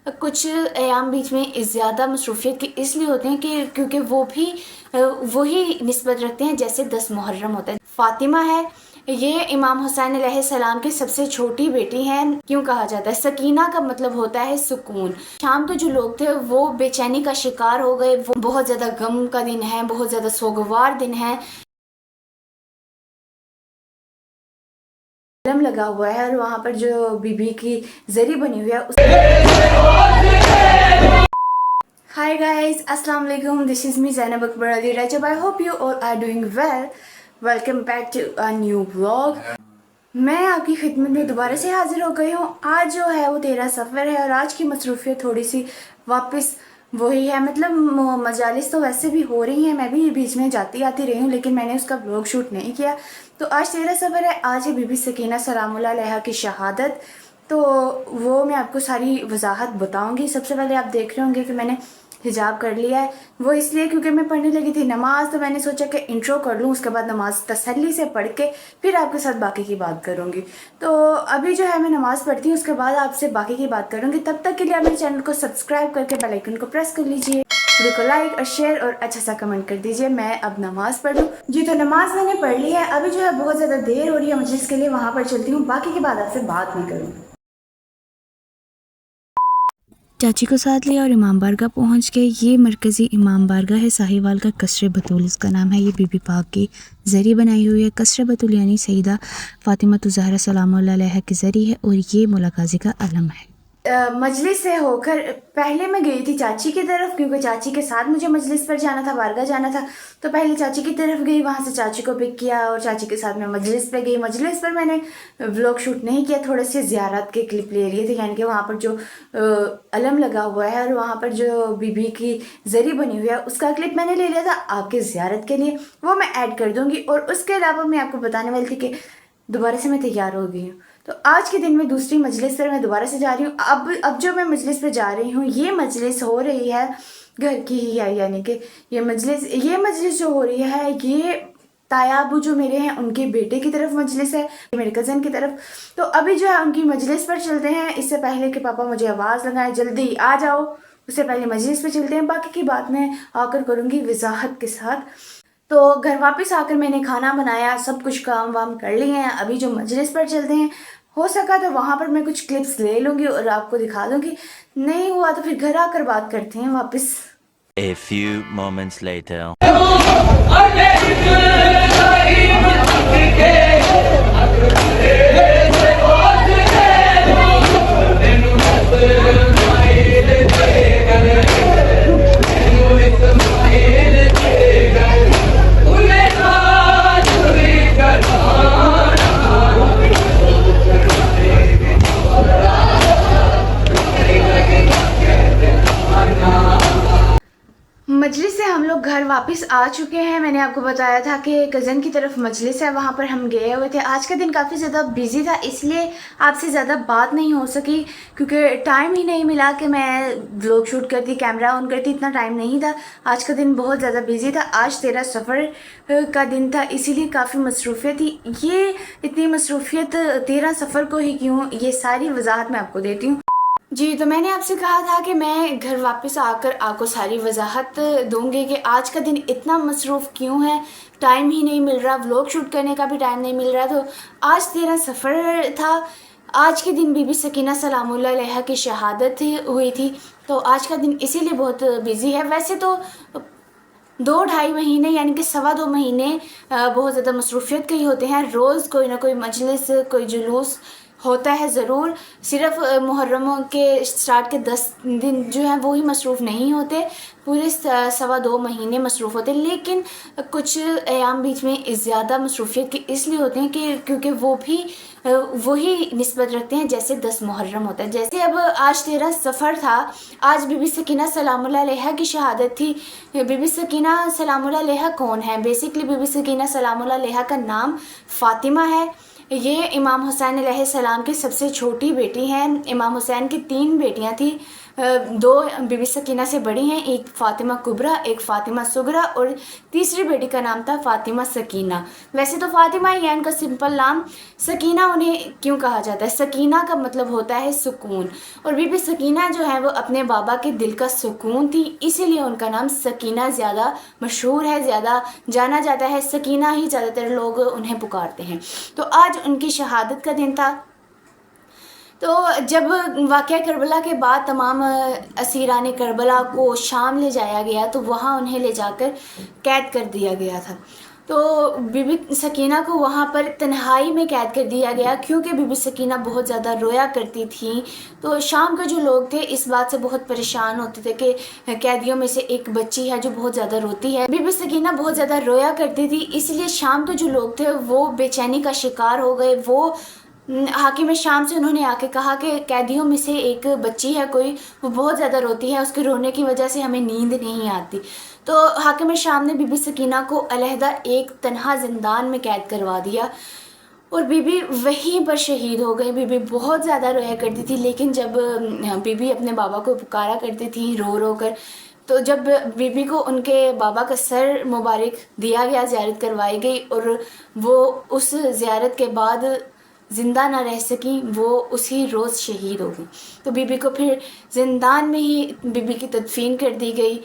कुछ अयाम बीच में ज़्यादा मसरूफ़ियत के इसलिए होते हैं कि क्योंकि वो भी वही निस्बत रखते हैं जैसे 10 मुहर्रम होता है। फ़ातिमा है, ये इमाम हुसैन अलैहिस्सलाम की सबसे छोटी बेटी हैं। क्यों कहा जाता है? सकीना का मतलब होता है सुकून। शाम के जो लोग थे वो बेचैनी का शिकार हो गए। वो बहुत ज़्यादा गम का दिन है, बहुत ज़्यादा सोगवार दिन है। कलम लगा हुआ है और वहाँ पर जो बीबी की जरी बनी हुई है हाय गाइस, अस्सलाम वालेकुम। This is me Zainab Akbar Ali Rajab. I hope you all are doing well. Welcome back to a new vlog. मैं आपकी खिदमत में दोबारा से हाजिर हो गई हूँ। आज जो है वो 13 सफ़र है और आज की मसरूफियत थोड़ी सी वापस वही है। मतलब मजालिस तो वैसे भी हो रही हैं, मैं भी बीच में जाती आती रही हूँ, लेकिन मैंने उसका व्लॉग शूट नहीं किया। तो आज 13 सफ़र है। आज है बीबी सकीना सलामुल्लाह अलैहा की शहादत। तो वो मैं आपको सारी वजाहत बताऊंगी। सबसे पहले आप देख रहे होंगे कि मैंने हिजाब कर लिया है। वो इसलिए क्योंकि मैं पढ़ने लगी थी नमाज, तो मैंने सोचा कि इंट्रो कर लूँ, उसके बाद नमाज तसल्ली से पढ़ के फिर आपके साथ बाकी की बात करूँगी। तो अभी जो है मैं नमाज़ पढ़ती हूँ, उसके बाद आपसे बाकी की बात करूँगी। तब तक के लिए आप मेरे चैनल को सब्सक्राइब करके बेल आइकन को प्रेस कर लीजिए, वीडियो को लाइक और शेयर और अच्छा सा कमेंट कर दीजिए। मैं अब नमाज पढ़ लूँ जी। तो नमाज मैंने पढ़ ली है। अभी जो है बहुत ज़्यादा देर हो रही है मुझे, इसके लिए वहाँ पर चलती हूँ। बाकी की बात आपसे बात नहीं करूँगी। चाची को साथ लिया और इमाम बारगाह पहुंच गए। ये मरकज़ी इमाम बारगाह है, साहिवाल का। कसर बतूल इसका नाम है। ये बीबी पाक की ज़री बनाई हुई है। कसर बतूल यानी सईदा फ़ातिमा ज़हरा सलामुल्लाह अलैहा की ज़री है और ये मौला काजी का अलम है। मजलिस से होकर पहले मैं गई थी चाची की तरफ, क्योंकि चाची के साथ मुझे मजलिस पर जाना था, बारगाह जाना था। तो पहले चाची की तरफ गई, वहाँ से चाची को पिक किया और चाची के साथ मैं मजलिस पे गई। मजलिस पर मैंने व्लॉग शूट नहीं किया, थोड़े से ज़ियारत के क्लिप ले लिए थे। यानी कि वहाँ पर जो अलम लगा हुआ है और वहाँ पर जो बीबी की जरी बनी हुई है उसका क्लिप मैंने ले लिया था आपके ज़ियारत के लिए। वो मैं ऐड कर दूँगी। और उसके अलावा मैं आपको बताने वाली थी कि दोबारा से मैं तैयार हो गई हूँ। तो आज के दिन में दूसरी मजलिस पर मैं दोबारा से जा रही हूँ। अब जो मैं मजलिस पर जा रही हूँ, ये मजलिस हो रही है घर की ही है। यानी कि ये मजलिस जो हो रही है, ये तायाबू जो मेरे हैं उनके बेटे की तरफ मजलिस है, मेरे कज़न की तरफ। तो अभी जो है उनकी मजलिस पर चलते हैं। इससे पहले कि पापा मुझे आवाज़ लगाएं जल्दी आ जाओ, उससे पहले मजलिस पर चलते हैं। बाकी की बात मैं आकर करूँगी वजाहत के साथ। तो घर वापस आकर मैंने खाना बनाया, सब कुछ काम वाम कर लिए हैं। अभी जो मजलिस पर चलते हैं, हो सका तो वहाँ पर मैं कुछ क्लिप्स ले लूँगी और आपको दिखा दूँगी। नहीं हुआ तो फिर घर आकर बात करते हैं वापस। A few moments later. मजलिस से हम लोग घर वापस आ चुके हैं। मैंने आपको बताया था कि कज़न की तरफ मजलिस है, वहाँ पर हम गए हुए थे। आज का दिन काफ़ी ज़्यादा बिजी था, इसलिए आपसे ज़्यादा बात नहीं हो सकी, क्योंकि टाइम ही नहीं मिला कि मैं व्लॉग शूट करती, कैमरा ऑन करती। इतना टाइम नहीं था। आज का दिन बहुत ज़्यादा बिजी था। आज 13 सफ़र का दिन था, इसीलिए काफ़ी मसरूफियत थी। ये इतनी मसरूफियत 13 सफ़र को ही क्यों, ये सारी वजाहत मैं आपको देती हूँ जी। तो मैंने आपसे कहा था कि मैं घर वापस आकर आपको सारी वजाहत दूंगी कि आज का दिन इतना मसरूफ़ क्यों है। टाइम ही नहीं मिल रहा, व्लॉग शूट करने का भी टाइम नहीं मिल रहा। तो आज 13 सफ़र था। आज के दिन बीबी सकीना सलामुल्लाह अलैहा की शहादत हुई थी। तो आज का दिन इसीलिए बहुत बिजी है। वैसे तो 2-2.5 महीने यानी कि 2.25 महीने बहुत ज़्यादा मसरूफियत के ही होते हैं। रोज़ कोई ना कोई मजलिस, कोई जुलूस होता है ज़रूर। सिर्फ मुहर्रम के स्टार्ट के 10 दिन जो हैं वो ही मसरूफ़ नहीं होते, पूरे 2.25 महीने मसरूफ़ होते हैं। लेकिन कुछ अयाम बीच में ज़्यादा मसरूफियत के इसलिए होते हैं कि क्योंकि वो भी वही निस्बत रखते हैं जैसे 10 मुहर्रम होता है। जैसे अब आज 13 सफ़र था, आज बीबी सकीना सलामुल्लाह अलैहा की शहादत थी। बीबी सकीना सलामुल्लाह अलैहा कौन है? बेसिकली बीबी सकीना सलामुल्लाह अलैहा का नाम फ़ातिमा है। ये इमाम हुसैन अलैहिस्सलाम की सबसे छोटी बेटी हैं। इमाम हुसैन की 3 बेटियां थी, दो बीबी सकीना से बड़ी हैं, एक फ़ातिमा कुबरा, एक फ़ातिमा सुगरा, और तीसरी बेटी का नाम था फ़ातिमा सकीना। वैसे तो फ़ातिमा ही है उनका सिंपल नाम। सकीना उन्हें क्यों कहा जाता है? सकीना का मतलब होता है सुकून, और बीबी सकीना जो है वो अपने बाबा के दिल का सुकून थी, इसीलिए उनका नाम सकीना ज़्यादा मशहूर है, ज़्यादा जाना जाता है। सकीना ही ज़्यादातर लोग उन्हें पुकारते हैं। तो आज उनकी शहादत का दिन था। तो जब वाक़या करबला के बाद तमाम असीरान करबला को शाम ले जाया गया, तो वहाँ उन्हें ले जाकर कैद कर दिया गया था। तो बीबी सकीना को वहाँ पर तन्हाई में कैद कर दिया गया, क्योंकि बीबी सकीना बहुत ज़्यादा रोया करती थी। तो शाम के जो लोग थे इस बात से बहुत परेशान होते थे कि कैदियों में से एक बच्ची है जो बहुत ज़्यादा रोती है। बीबी सकीना बहुत ज़्यादा रोया करती थी, इसलिए शाम के जो लोग थे वो बेचैनी का शिकार हो गए। वो हाकिम शाम से उन्होंने आके कहा कि कैदियों में से एक बच्ची है कोई, वो बहुत ज़्यादा रोती है, उसके रोने की वजह से हमें नींद नहीं आती। तो हाकिम शाम ने बीबी सकीना को अलहदा एक तन्हा जिंदान में कैद करवा दिया, और बीबी वहीं पर शहीद हो गई। बीबी बहुत ज़्यादा रोया करती थी, लेकिन जब बीबी अपने बाबा को पुकारा करती थी रो रो कर, तो जब बीबी को उनके बाबा का सर मुबारक दिया गया, ज़ियारत करवाई गई, और वो उस ज़ियारत के बाद ज़िंदा ना रह सकी, वो उसी रोज़ शहीद हो गई। तो बीबी को फिर ज़िंदान में ही बीबी की तदफीन कर दी गई।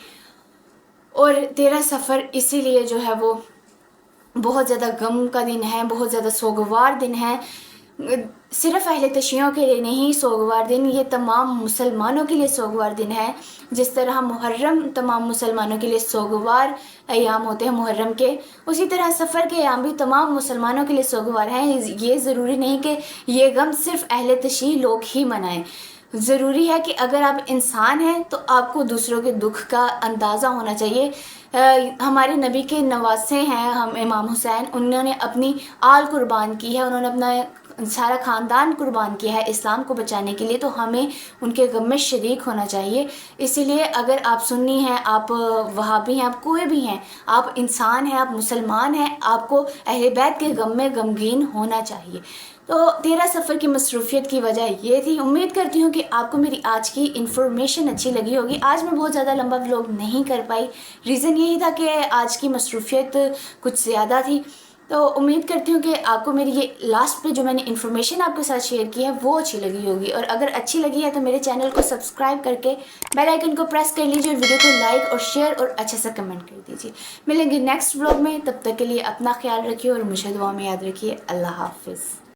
और 13 सफ़र इसीलिए जो है वो बहुत ज़्यादा गम का दिन है, बहुत ज़्यादा सोगवार दिन है। सिर्फ़ अहले तशियों के लिए नहीं सोगवार दिन, ये तमाम मुसलमानों के लिए सोगवार दिन है। जिस तरह मुहर्रम तमाम मुसलमानों के लिए सोगवार अयाम होते हैं मुहर्रम के, उसी तरह सफ़र के अयाम भी तमाम मुसलमानों के लिए सोगवार हैं। ये ज़रूरी नहीं कि ये गम सिर्फ़ अहले तशी लोग ही मनाएं। ज़रूरी है कि अगर आप इंसान हैं तो आपको दूसरों के दुख का अंदाज़ा होना चाहिए। हमारे नबी के नवासे हैं हम इमाम हुसैन, उन्होंने अपनी आल कुर्बान की है, उन्होंने अपना सारा ख़ानदान कुर्बान किया है इस्लाम को बचाने के लिए, तो हमें उनके गम में शरीक होना चाहिए। इसीलिए अगर आप सुन्नी हैं, आप वहाबी हैं, आप कोई भी हैं, आप इंसान हैं, आप मुसलमान हैं, आपको अहले बैत के गम में गमगीन होना चाहिए। तो 13 सफ़र की मसरूफ़ियत की वजह ये थी। उम्मीद करती हूँ कि आपको मेरी आज की इन्फॉर्मेशन अच्छी लगी होगी। आज मैं बहुत ज़्यादा लंबा व्लॉग नहीं कर पाई, रीज़न यही था कि आज की मसरूफ़ियत कुछ ज़्यादा थी। तो उम्मीद करती हूँ कि आपको मेरी ये लास्ट पे जो मैंने इन्फॉर्मेशन आपके साथ शेयर की है वो अच्छी लगी होगी, और अगर अच्छी लगी है तो मेरे चैनल को सब्सक्राइब करके बेल आइकन को प्रेस कर लीजिए, और वीडियो को लाइक और शेयर और अच्छे से कमेंट कर दीजिए। मिलेंगे नेक्स्ट व्लॉग में, तब तक के लिए अपना ख्याल रखिए और मुझे दुआ में याद रखिए। अल्लाह हाफिज़।